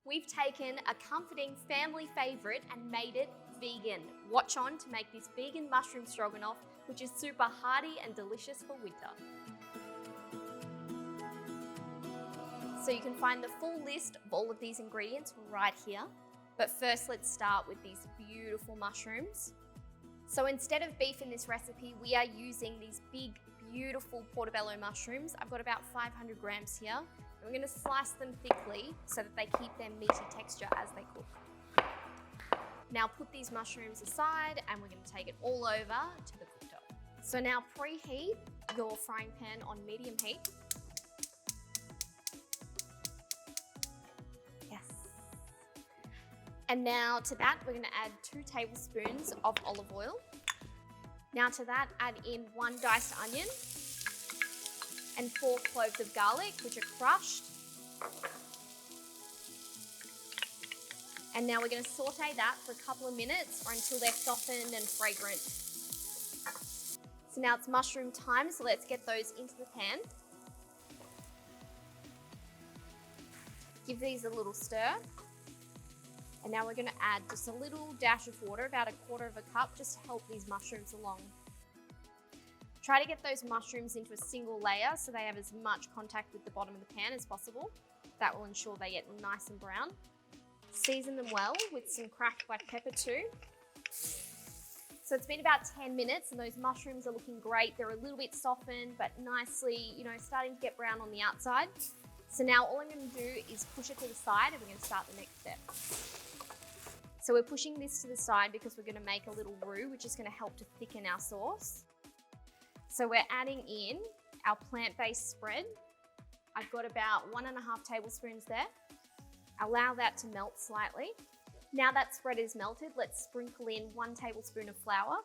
We've taken a comforting family favorite and made it vegan. Watch on to make this vegan mushroom stroganoff, which is super hearty and delicious for winter. So you can find the full list of all of these ingredients right here. But first, let's start with these beautiful mushrooms. So instead of beef in this recipe, we are using these big, beautiful portobello mushrooms. I've got about 500 grams here. And we're gonna slice them thickly so that they keep their meaty texture as they cook. Now put these mushrooms aside and we're gonna take it all over to the cooktop. So now preheat your frying pan on medium heat. Yes. And now to that, we're gonna add 2 tablespoons of olive oil. Now to that, add in 1 diced onion and 4 cloves of garlic, which are crushed. And now we're going to saute that for a couple of minutes or until they're softened and fragrant. So now it's mushroom time, so let's get those into the pan. Give these a little stir. And now we're going to add just a little dash of water, about 1/4 cup, just to help these mushrooms along. Try to get those mushrooms into a single layer so they have as much contact with the bottom of the pan as possible. That will ensure they get nice and brown. Season them well with some cracked black pepper too. So it's been about 10 minutes and those mushrooms are looking great. They're a little bit softened, but nicely, starting to get brown on the outside. So now all I'm going to do is push it to the side and we're going to start the next step. So we're pushing this to the side because we're going to make a little roux, which is going to help to thicken our sauce. So we're adding in our plant-based spread. I've got about 1.5 tablespoons there. Allow that to melt slightly. Now that spread is melted, let's sprinkle in 1 tablespoon of flour.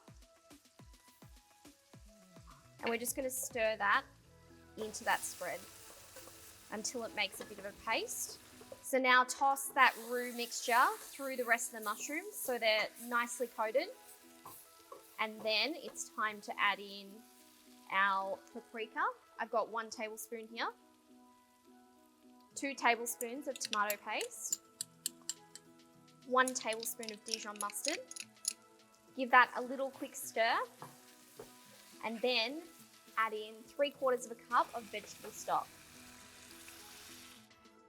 And we're just going to stir that into that spread until it makes a bit of a paste. So now toss that roux mixture through the rest of the mushrooms so they're nicely coated. And then it's time to add in our paprika. I've got 1 tablespoon here. 2 tablespoons of tomato paste. 1 tablespoon of Dijon mustard. Give that a little quick stir. And then add in 3/4 cup of vegetable stock.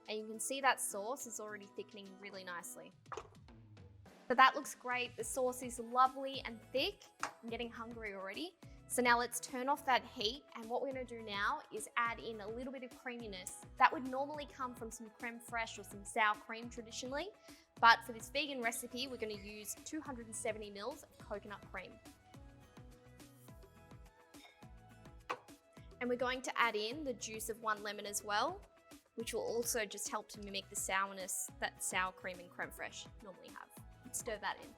And you can see that sauce is already thickening really nicely. So that looks great. The sauce is lovely and thick. I'm getting hungry already. So now let's turn off that heat, and what we're going to do now is add in a little bit of creaminess. That would normally come from some creme fraiche or some sour cream traditionally, but for this vegan recipe, we're going to use 270 mils of coconut cream. And we're going to add in the juice of 1 lemon as well, which will also just help to mimic the sourness that sour cream and creme fraiche normally have. Stir that in.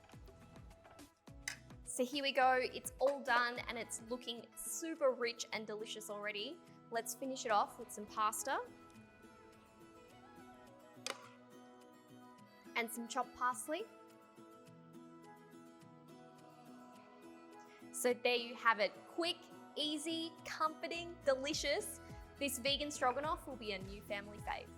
So here we go, it's all done and it's looking super rich and delicious already. Let's finish it off with some pasta and some chopped parsley. So there you have it, quick, easy, comforting, delicious. This vegan stroganoff will be a new family fave.